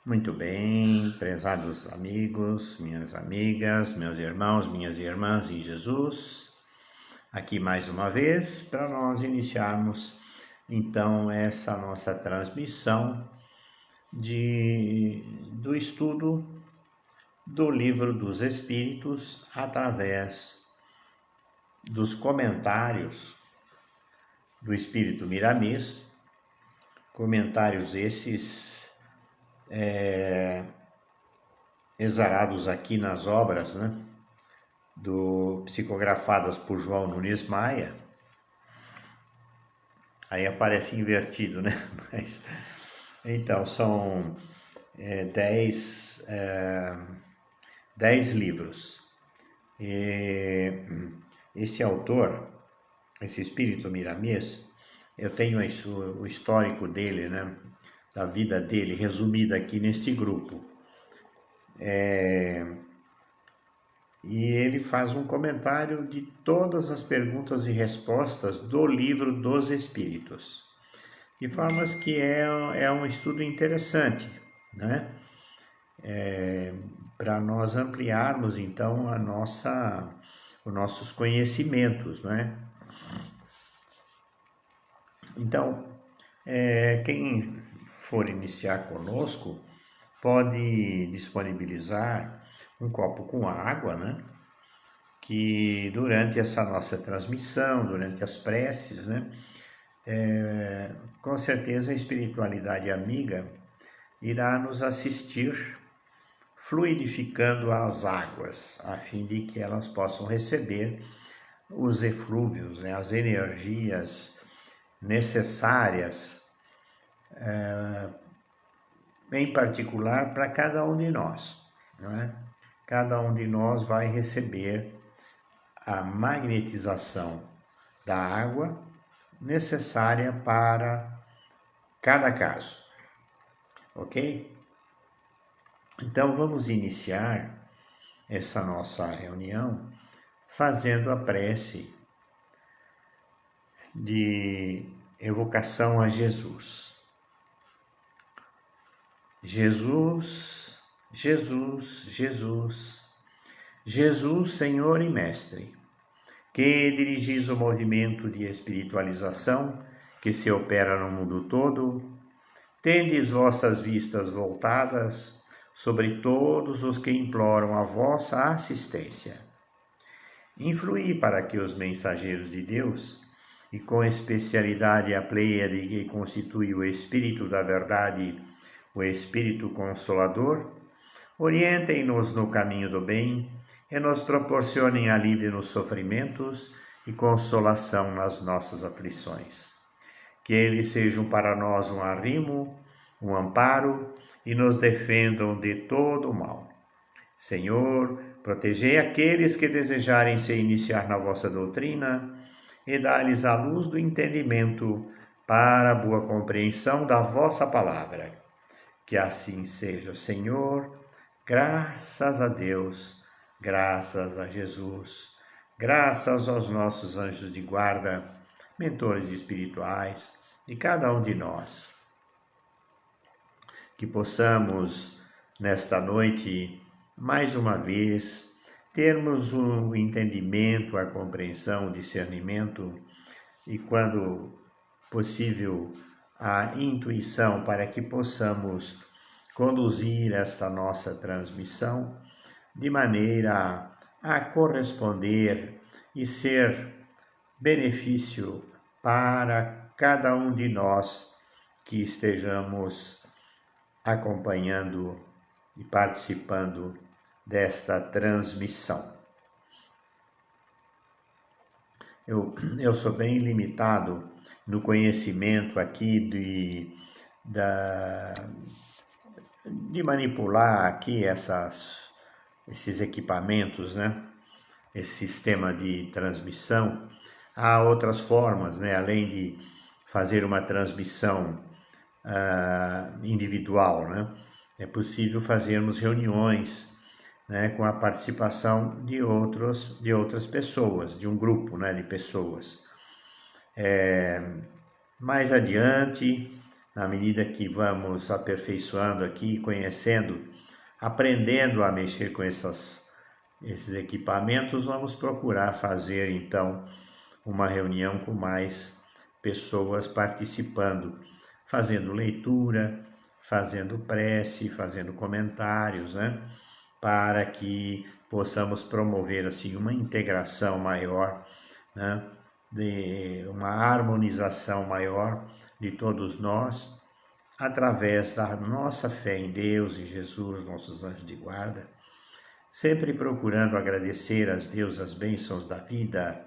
Muito bem, prezados amigos, minhas amigas, meus irmãos, minhas irmãs em Jesus, aqui mais uma vez para nós iniciarmos então essa nossa transmissão do estudo do Livro dos Espíritos através dos comentários do Espírito Miramês, comentários esses exarados aqui nas obras, né, psicografadas por João Nunes Maia. Aí aparece invertido, né? Mas, então, são 10 livros. E esse autor, esse Espírito Miramês, eu tenho o histórico dele, né, da vida dele, resumida aqui neste grupo. E ele faz um comentário de todas as perguntas e respostas do Livro dos Espíritos, de formas que é um estudo interessante, né? Para nós ampliarmos então os nossos conhecimentos, né? Então, quem for iniciar conosco pode disponibilizar um copo com água, né? Que durante essa nossa transmissão, durante as preces, né? Com certeza a espiritualidade amiga irá nos assistir fluidificando as águas, a fim de que elas possam receber os eflúvios, né? As energias necessárias, em particular para cada um de nós, não é? Cada um de nós vai receber a magnetização da água necessária para cada caso, ok? Então vamos iniciar essa nossa reunião fazendo a prece de evocação a Jesus. Jesus, Jesus, Jesus, Jesus, Senhor e Mestre, que dirigis o movimento de espiritualização que se opera no mundo todo, tendes vossas vistas voltadas sobre todos os que imploram a vossa assistência. Influí para que os mensageiros de Deus, e com especialidade a pleiade que constitui o Espírito da Verdade, o Espírito Consolador, orientem-nos no caminho do bem e nos proporcionem alívio nos sofrimentos e consolação nas nossas aflições. Que eles sejam para nós um arrimo, um amparo e nos defendam de todo o mal. Senhor, protegei aqueles que desejarem se iniciar na vossa doutrina e dá-lhes a luz do entendimento para a boa compreensão da vossa palavra. Que assim seja, Senhor, graças a Deus, graças a Jesus, graças aos nossos anjos de guarda, mentores espirituais de cada um de nós. Que possamos, nesta noite, mais uma vez, termos o entendimento, a compreensão, o discernimento e, quando possível, a intuição para que possamos conduzir esta nossa transmissão de maneira a corresponder e ser benefício para cada um de nós que estejamos acompanhando e participando desta transmissão. Eu sou bem limitado no conhecimento aqui de manipular aqui esses equipamentos, né? Esse sistema de transmissão. Há outras formas, né? Além de fazer uma transmissão individual, né? É possível fazermos reuniões, né, com a participação de outras pessoas, de um grupo, né, de pessoas. Mais adiante, na medida que vamos aperfeiçoando aqui, conhecendo, aprendendo a mexer com esses equipamentos, vamos procurar fazer então uma reunião com mais pessoas participando, fazendo leitura, fazendo prece, fazendo comentários, né? Para que possamos promover assim uma integração maior, né? De uma harmonização maior de todos nós, através da nossa fé em Deus, em Jesus, nossos anjos de guarda, sempre procurando agradecer a Deus as bênçãos da vida,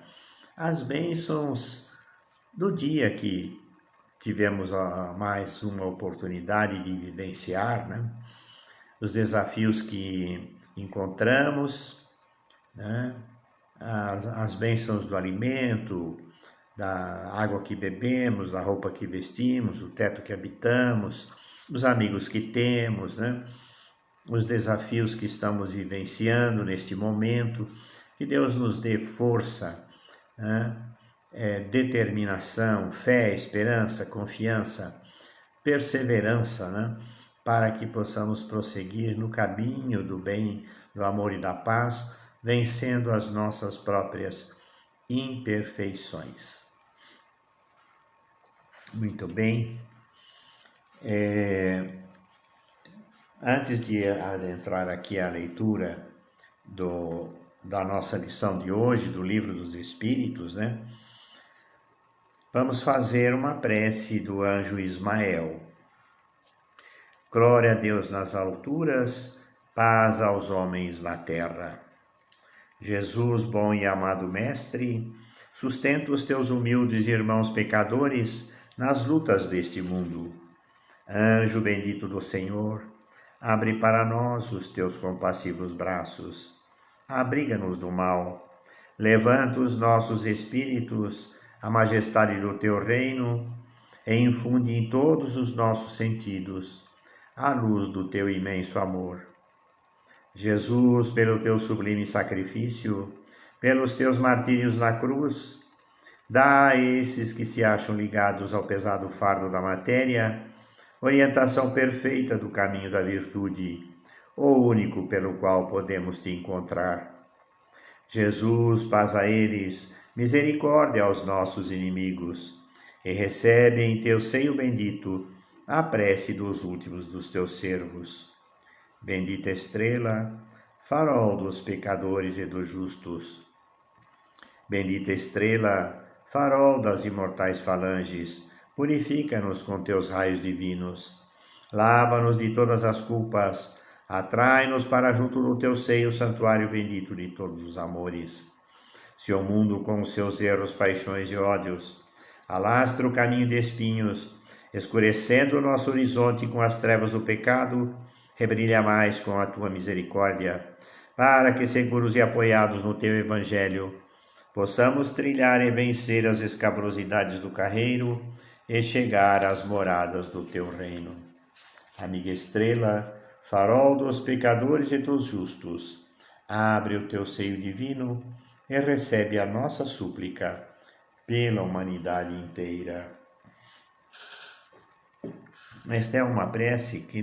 as bênçãos do dia que tivemos mais uma oportunidade de vivenciar, né? Os desafios que encontramos, né? As bênçãos do alimento, da água que bebemos, da roupa que vestimos, o teto que habitamos, os amigos que temos, né? Os desafios que estamos vivenciando neste momento, que Deus nos dê força, né? Determinação, fé, esperança, confiança, perseverança, né? Para que possamos prosseguir no caminho do bem, do amor e da paz, vencendo as nossas próprias imperfeições. Muito bem. Antes de adentrar aqui a leitura da nossa lição de hoje, do Livro dos Espíritos, né? Vamos fazer uma prece do anjo Ismael. Glória a Deus nas alturas, paz aos homens na terra. Jesus, bom e amado Mestre, sustenta os teus humildes irmãos pecadores nas lutas deste mundo. Anjo bendito do Senhor, abre para nós os teus compassivos braços. Abriga-nos do mal. Levanta os nossos espíritos à majestade do teu reino e infunde em todos os nossos sentidos a luz do teu imenso amor. Jesus, pelo teu sublime sacrifício, pelos teus martírios na cruz, dá a esses que se acham ligados ao pesado fardo da matéria orientação perfeita do caminho da virtude, o único pelo qual podemos te encontrar. Jesus, paz a eles, misericórdia aos nossos inimigos, e recebe em teu seio bendito a prece dos últimos dos teus servos. Bendita estrela, farol dos pecadores e dos justos. Bendita estrela, farol das imortais falanges, purifica-nos com teus raios divinos. Lava-nos de todas as culpas, atrai-nos para junto do teu seio, santuário bendito de todos os amores. Se o mundo com os seus erros, paixões e ódios alastra o caminho de espinhos, escurecendo o nosso horizonte com as trevas do pecado, rebrilha mais com a tua misericórdia, para que, seguros e apoiados no teu evangelho, possamos trilhar e vencer as escabrosidades do carreiro e chegar às moradas do teu reino. Amiga estrela, farol dos pecadores e dos justos, abre o teu seio divino e recebe a nossa súplica pela humanidade inteira. Esta é uma prece que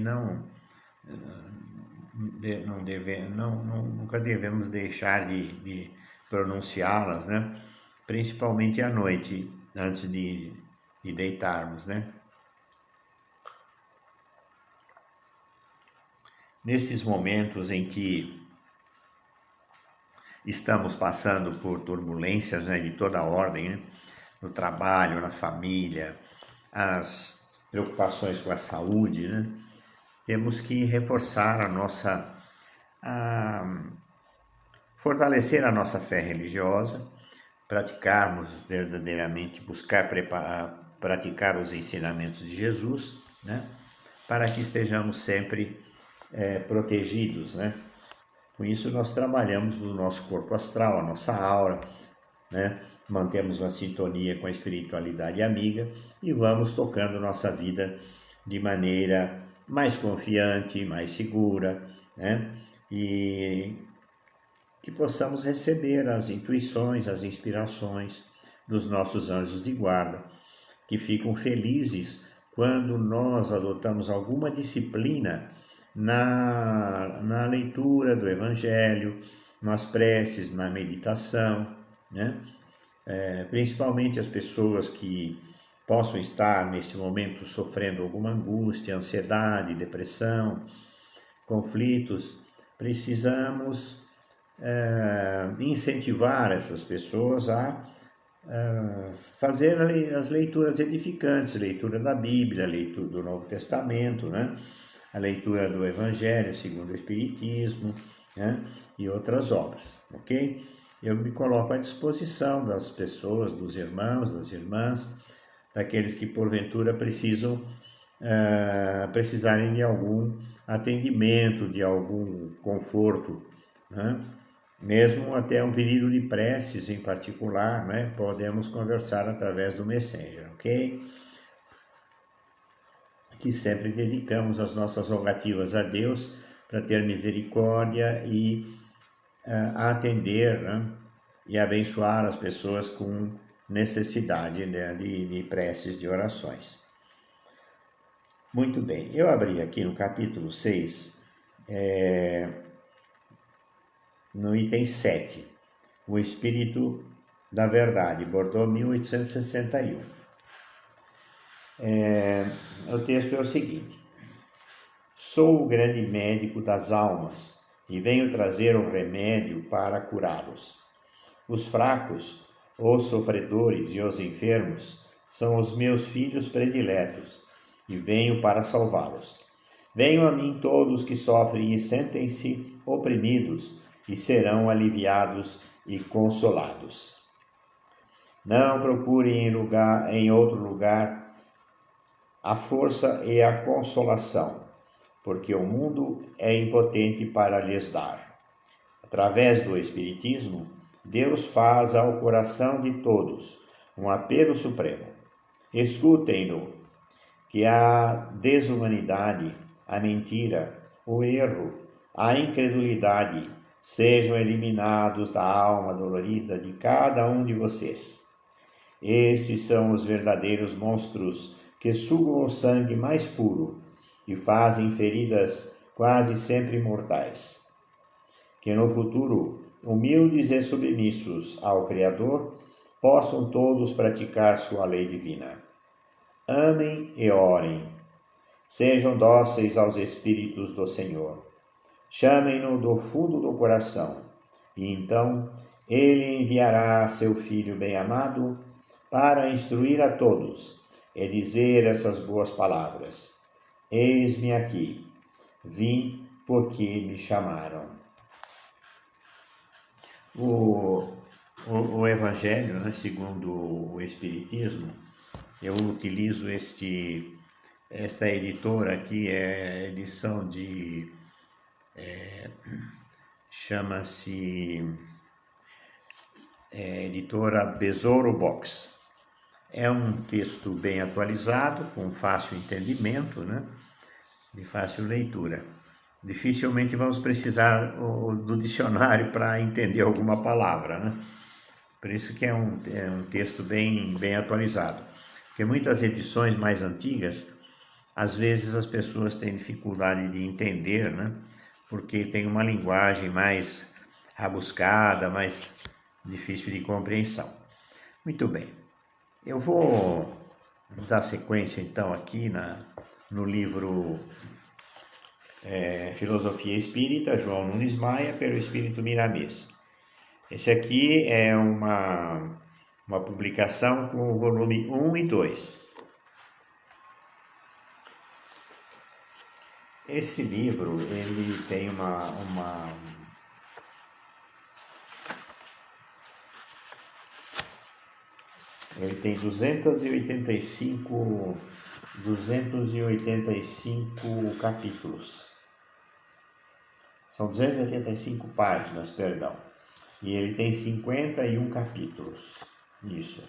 nunca devemos deixar de pronunciá-las, né? Principalmente à noite, antes de deitarmos, né? Nesses momentos em que estamos passando por turbulências, né, de toda ordem, né? No trabalho, na família, as preocupações com a saúde, né? Temos que reforçar fortalecer a nossa fé religiosa, praticarmos verdadeiramente, buscar praticar os ensinamentos de Jesus, né? Para que estejamos sempre protegidos, né? Com isso nós trabalhamos no nosso corpo astral, a nossa aura, né? Mantemos uma sintonia com a espiritualidade amiga e vamos tocando nossa vida de maneira mais confiante, mais segura, né? E que possamos receber as intuições, as inspirações dos nossos anjos de guarda, que ficam felizes quando nós adotamos alguma disciplina na leitura do Evangelho, nas preces, na meditação, né? Principalmente as pessoas que possam estar neste momento sofrendo alguma angústia, ansiedade, depressão, conflitos, precisamos incentivar essas pessoas a fazer as leituras edificantes, leitura da Bíblia, leitura do Novo Testamento, né? A leitura do Evangelho segundo o Espiritismo, né? E outras obras, ok? Eu me coloco à disposição das pessoas, dos irmãos, das irmãs, daqueles que porventura precisarem de algum atendimento, de algum conforto, né? Mesmo até um pedido de preces em particular, né? Podemos conversar através do Messenger, ok? Que sempre dedicamos as nossas rogativas a Deus para ter misericórdia e atender, né? E abençoar as pessoas com necessidade, né? de preces, de orações. Muito bem, eu abri aqui no capítulo 6, no item 7, o Espírito da Verdade, Bordeaux, 1861. O texto é o seguinte: sou o grande médico das almas e venho trazer o remédio para curá-los. Os fracos, os sofredores e os enfermos são os meus filhos prediletos e venho para salvá-los. Venham a mim todos que sofrem e sentem-se oprimidos e serão aliviados e consolados. Não procurem em outro lugar a força e a consolação, porque o mundo é impotente para lhes dar. Através do Espiritismo, Deus faz ao coração de todos um apelo supremo. Escutem-no, que a desumanidade, a mentira, o erro, a incredulidade sejam eliminados da alma dolorida de cada um de vocês. Esses são os verdadeiros monstros que sugam o sangue mais puro e fazem feridas quase sempre mortais. Que no futuro, humildes e submissos ao Criador, possam todos praticar sua lei divina. Amem e orem. Sejam dóceis aos Espíritos do Senhor. Chamem-no do fundo do coração, e então ele enviará seu Filho bem-amado para instruir a todos e dizer essas boas palavras: eis-me aqui, vim porque me chamaram. O Evangelho, né, segundo o Espiritismo, eu utilizo esta editora aqui, é a edição de... chama-se editora Besouro Box. É um texto bem atualizado, com fácil entendimento, né? De fácil leitura. Dificilmente vamos precisar do dicionário para entender alguma palavra, né? Por isso que é um texto bem atualizado. Porque muitas edições mais antigas, às vezes as pessoas têm dificuldade de entender, né? Porque tem uma linguagem mais rabuscada, mais difícil de compreensão. Muito bem. Eu vou dar sequência então aqui no livro Filosofia Espírita, João Nunes Maia, pelo Espírito Miramês. Esse aqui é uma publicação com o volume 1 e 2. Esse livro, ele tem ele tem 285 capítulos. São 285 páginas, perdão. E ele tem 51 capítulos. Isso.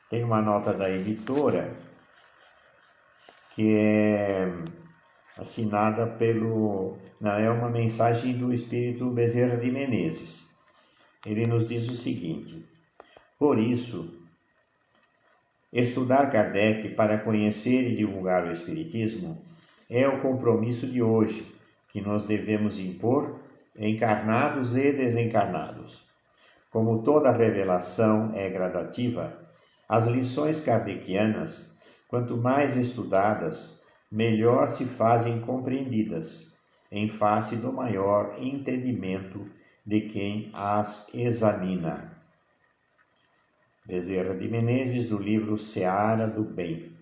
Tem uma nota da editora que é assinada é uma mensagem do Espírito Bezerra de Menezes. Ele nos diz o seguinte: por isso, Estudar Kardec para conhecer e divulgar o Espiritismo é o compromisso de hoje que nós devemos impor, encarnados e desencarnados. Como toda revelação é gradativa, as lições kardecianas, quanto mais estudadas, melhor se fazem compreendidas, em face do maior entendimento de quem as examina. Bezerra de Menezes, do livro Seara do Bem,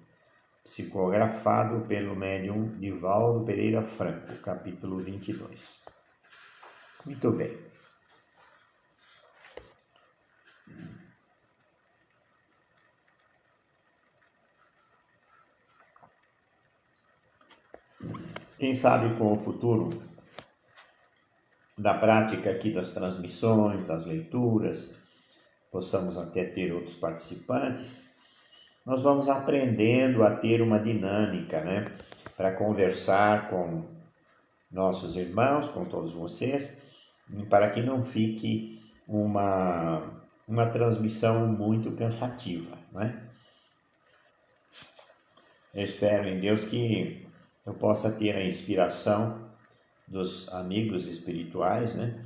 psicografado pelo médium Divaldo Pereira Franco, capítulo 22. Muito bem. Quem sabe com o futuro da prática aqui das transmissões, das leituras, possamos até ter outros participantes, nós vamos aprendendo a ter uma dinâmica, né, para conversar com nossos irmãos, com todos vocês, para que não fique uma transmissão muito cansativa, né? Eu espero em Deus que eu possa ter a inspiração dos amigos espirituais, né,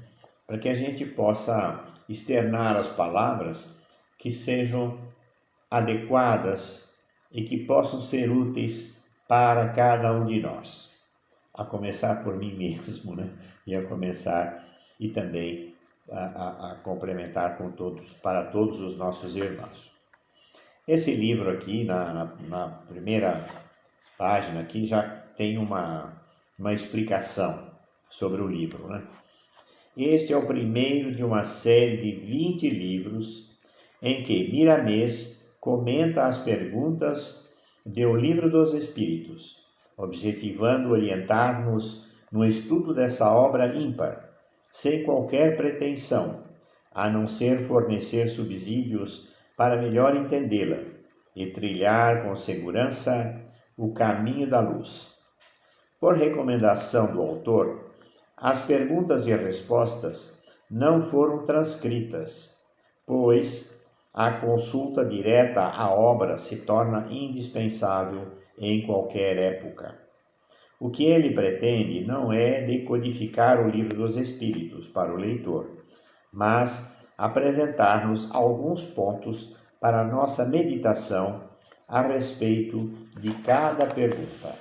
para que a gente possa externar as palavras que sejam adequadas e que possam ser úteis para cada um de nós, a começar por mim mesmo, né? E também a complementar com todos, para todos os nossos irmãos. Esse livro aqui, na primeira página aqui, já tem uma explicação sobre o livro, né? Este é o primeiro de uma série de 20 livros em que Miramês comenta as perguntas do Livro dos Espíritos, objetivando orientar-nos no estudo dessa obra ímpar, sem qualquer pretensão, a não ser fornecer subsídios para melhor entendê-la e trilhar com segurança o caminho da luz. Por recomendação do autor, as perguntas e respostas não foram transcritas, pois a consulta direta à obra se torna indispensável em qualquer época. O que ele pretende não é decodificar o Livro dos Espíritos para o leitor, mas apresentar-nos alguns pontos para nossa meditação a respeito de cada pergunta.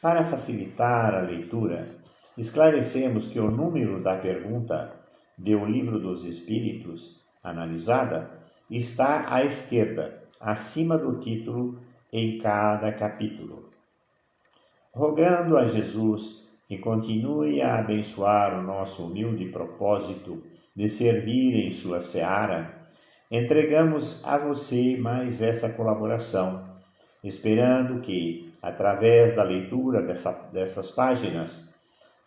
Para facilitar a leitura, esclarecemos que o número da pergunta do Livro dos Espíritos analisada está à esquerda, acima do título, em cada capítulo. Rogando a Jesus que continue a abençoar o nosso humilde propósito de servir em sua seara, entregamos a você mais essa colaboração, esperando que, através da leitura dessas páginas,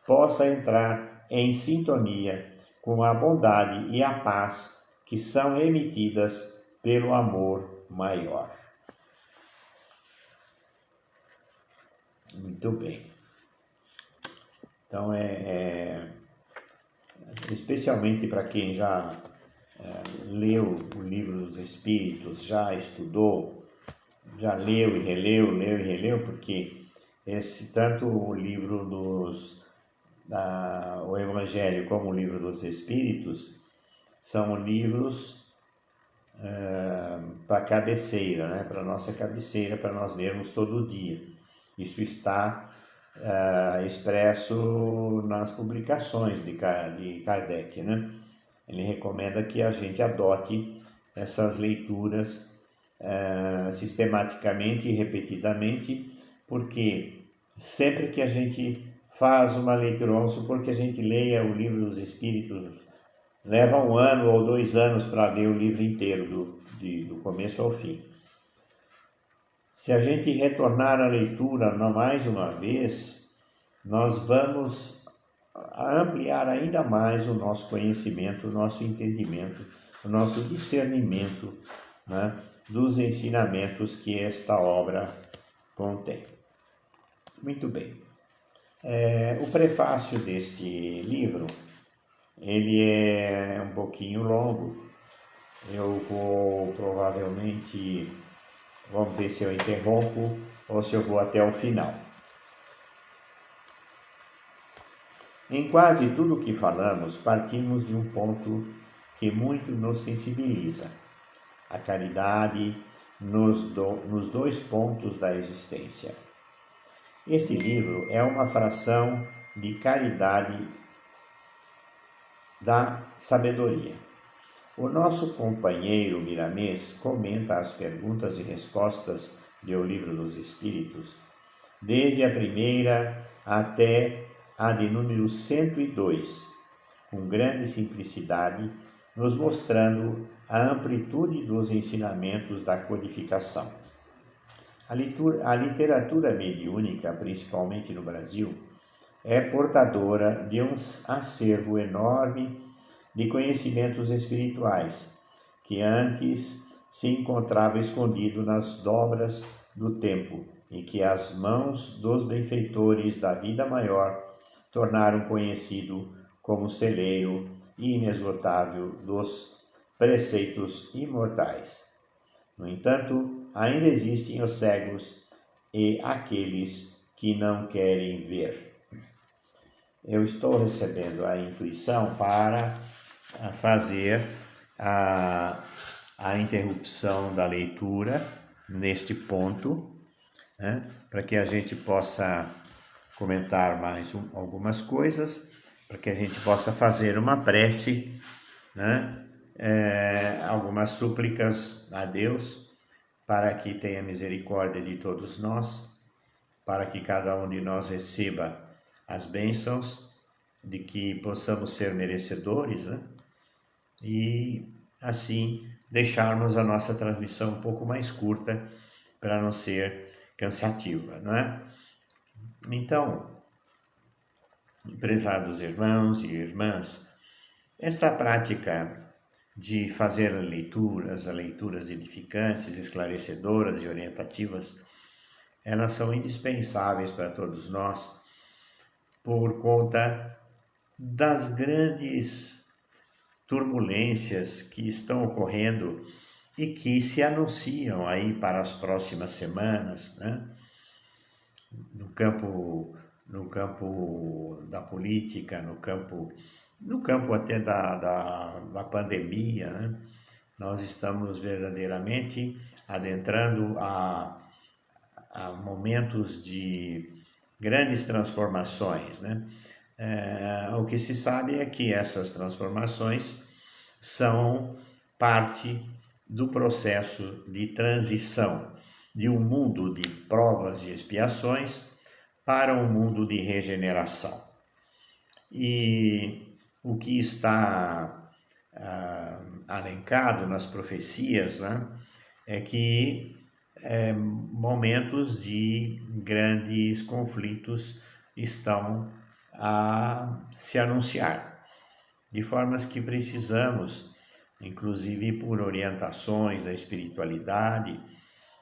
possa entrar em sintonia com a bondade e a paz que são emitidas pelo amor maior. Muito bem. Então, especialmente para quem já leu o Livro dos Espíritos, já estudou, já leu e releu, porque tanto o livro o Evangelho como o Livro dos Espíritos são livros para cabeceira, né? Para nossa cabeceira, para nós lermos todo dia. Isso está expresso nas publicações de Kardec, né? Ele recomenda que a gente adote essas leituras sistematicamente e repetidamente, porque sempre que a gente faz uma leitura, vamos supor que a gente leia o Livro dos Espíritos, leva 1 ano ou 2 anos para ler o livro inteiro, do começo ao fim. Se a gente retornar à leitura mais uma vez, nós vamos ampliar ainda mais o nosso conhecimento, o nosso entendimento, o nosso discernimento, né, dos ensinamentos que esta obra contém. Muito bem. O prefácio deste livro, ele é um pouquinho longo. Eu vou provavelmente Vamos ver se eu interrompo ou se eu vou até o final. Em quase tudo o que falamos, partimos de um ponto que muito nos sensibiliza: a caridade nos dois pontos da existência. Este livro é uma fração de caridade da sabedoria. O nosso companheiro Miramês comenta as perguntas e respostas do Livro dos Espíritos, desde a primeira até a de número 102, com grande simplicidade, nos mostrando a amplitude dos ensinamentos da codificação. A literatura mediúnica, principalmente no Brasil, é portadora de um acervo enorme de conhecimentos espirituais, que antes se encontrava escondido nas dobras do tempo, e que as mãos dos benfeitores da vida maior tornaram conhecido como celeiro inesgotável dos preceitos imortais. No entanto, ainda existem os cegos e aqueles que não querem ver. Eu estou recebendo a intuição para fazer a interrupção da leitura neste ponto, né, para que a gente possa comentar mais algumas coisas, para que a gente possa fazer uma prece, né, algumas súplicas a Deus, para que tenha misericórdia de todos nós, para que cada um de nós receba as bênçãos, de que possamos ser merecedores, né? E assim deixarmos a nossa transmissão um pouco mais curta, para não ser cansativa, não é? Então, prezados irmãos e irmãs, esta prática de fazer leituras edificantes, esclarecedoras e orientativas, elas são indispensáveis para todos nós, por conta das grandes turbulências que estão ocorrendo e que se anunciam aí para as próximas semanas, né? No campo da política, no campo até da pandemia, né? Nós estamos verdadeiramente adentrando a momentos de grandes transformações, né? O que se sabe é que essas transformações são parte do processo de transição de um mundo de provas e expiações para um mundo de regeneração. E o que está alencado nas profecias, né, é que momentos de grandes conflitos estão a se anunciar, de formas que precisamos, inclusive por orientações da espiritualidade,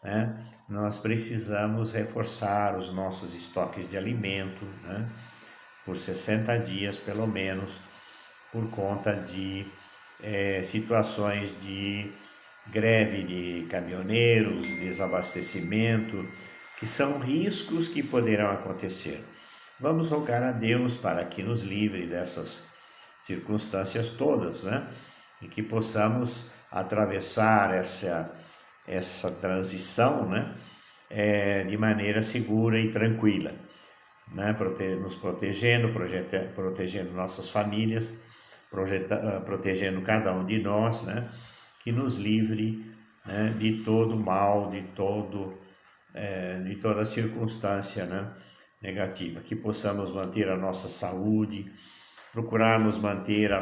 né, nós precisamos reforçar os nossos estoques de alimento, né, por 60 dias pelo menos, por conta de situações de greve de caminhoneiros, desabastecimento, que são riscos que poderão acontecer. Vamos rogar a Deus para que nos livre dessas circunstâncias todas, né? E que possamos atravessar essa transição, né? De maneira segura e tranquila, né? Nos protegendo, protegendo nossas famílias, protegendo cada um de nós, né? Que nos livre, né, de todo mal, de toda circunstância, né, negativa, que possamos manter a nossa saúde, procurarmos manter o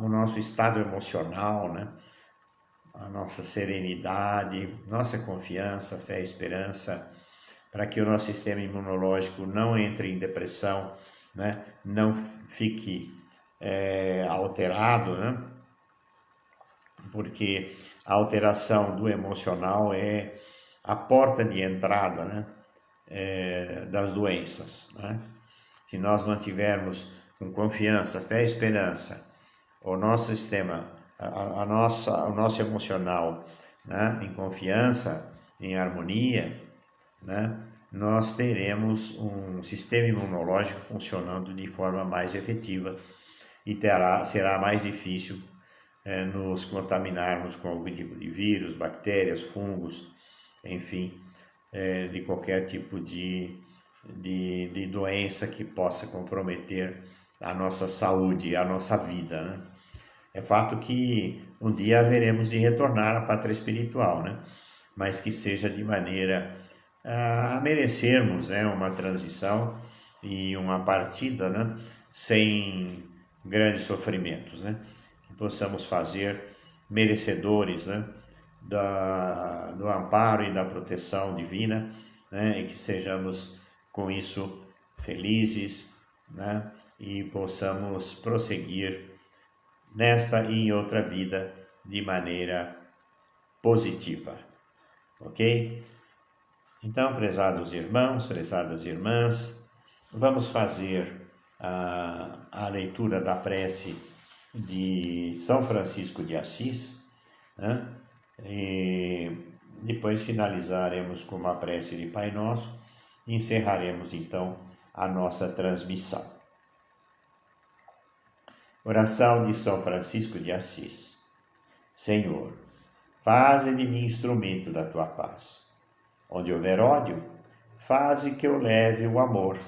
nosso estado emocional, né, a nossa serenidade, nossa confiança, fé e esperança, para que o nosso sistema imunológico não entre em depressão, né, não fique alterado, né, porque a alteração do emocional é a porta de entrada, né, das doenças, né? Se nós mantivermos com confiança, fé e esperança o nosso sistema, o nosso emocional né, em confiança, em harmonia, né, nós teremos um sistema imunológico funcionando de forma mais efetiva e será mais difícil nos contaminarmos com algum tipo de vírus, bactérias, fungos, enfim, de qualquer tipo de doença que possa comprometer a nossa saúde, a nossa vida, né? É fato que um dia haveremos de retornar à pátria espiritual, né? Mas que seja de maneira a merecermos, né, uma transição e uma partida, né, sem grandes sofrimentos, né? Que possamos fazer merecedores, né, do amparo e da proteção divina, né, e que sejamos com isso felizes, né, e possamos prosseguir nesta e em outra vida de maneira positiva, ok? Então, prezados irmãos, prezadas irmãs, vamos fazer a leitura da prece de São Francisco de Assis, né? E depois finalizaremos com uma prece de Pai Nosso e encerraremos então a nossa transmissão. Oração de São Francisco de Assis. Senhor, faze de mim instrumento da tua paz. Onde houver ódio, faze que eu leve o amor.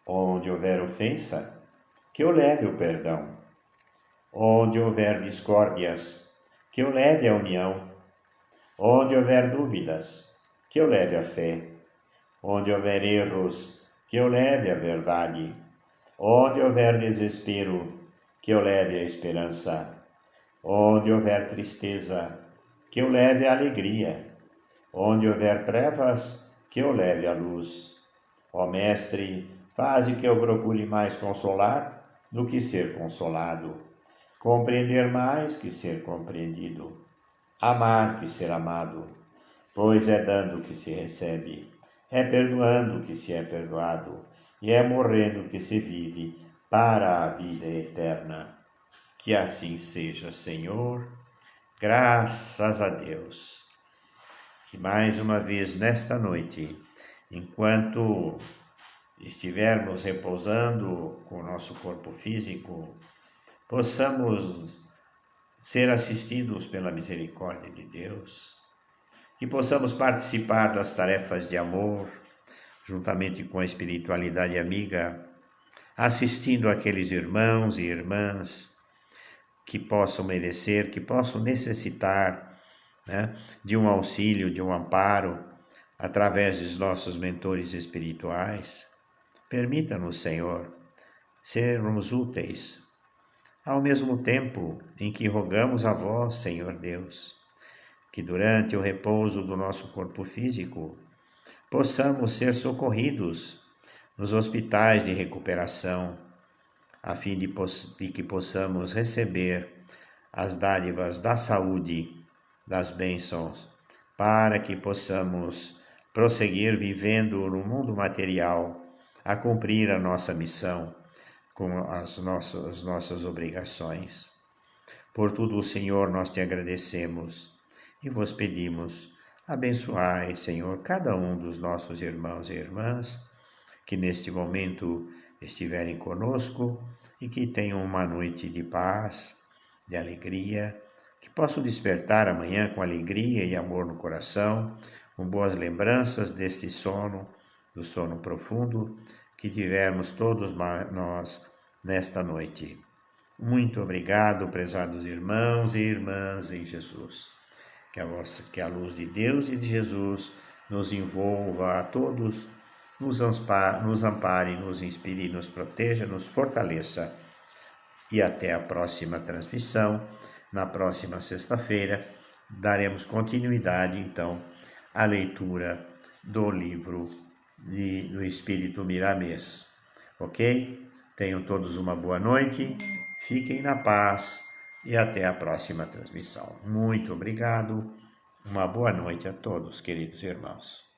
Onde houver ofensa, que eu leve o perdão. Onde houver discórdias, que eu leve a união. Onde houver dúvidas, que eu leve a fé. Onde houver erros, que eu leve a verdade. Onde houver desespero, que eu leve a esperança. Onde houver tristeza, que eu leve a alegria. Onde houver trevas, que eu leve a luz. Ó Mestre, faze que eu procure mais consolar do que ser consolado, compreender mais que ser compreendido, amar que ser amado, pois é dando que se recebe, é perdoando que se é perdoado, e é morrendo que se vive para a vida eterna. Que assim seja, Senhor, graças a Deus. Que mais uma vez nesta noite, enquanto estivermos repousando com o nosso corpo físico, possamos ser assistidos pela misericórdia de Deus, que possamos participar das tarefas de amor, juntamente com a espiritualidade amiga, assistindo aqueles irmãos e irmãs que possam merecer, que possam necessitar, né, de um auxílio, de um amparo, através dos nossos mentores espirituais. Permita-nos, Senhor, sermos úteis, ao mesmo tempo em que rogamos a vós, Senhor Deus, que durante o repouso do nosso corpo físico possamos ser socorridos nos hospitais de recuperação, a fim de que possamos receber as dádivas da saúde, das bênçãos, para que possamos prosseguir vivendo no mundo material, a cumprir a nossa missão com as nossas obrigações. Por tudo, Senhor, nós te agradecemos e vos pedimos, abençoai, Senhor, cada um dos nossos irmãos e irmãs que neste momento estiverem conosco e que tenham uma noite de paz, de alegria, que possam despertar amanhã com alegria e amor no coração, com boas lembranças deste sono, do sono profundo que tivermos todos nós nesta noite. Muito obrigado, prezados irmãos e irmãs em Jesus. Que a luz de Deus e de Jesus nos envolva a todos, nos ampare, nos inspire, nos proteja, nos fortaleça. E até a próxima transmissão, na próxima sexta-feira, daremos continuidade, então, à leitura do livro do Espírito Miramês. Ok? Tenham todos uma boa noite, fiquem na paz e até a próxima transmissão. Muito obrigado, uma boa noite a todos, queridos irmãos.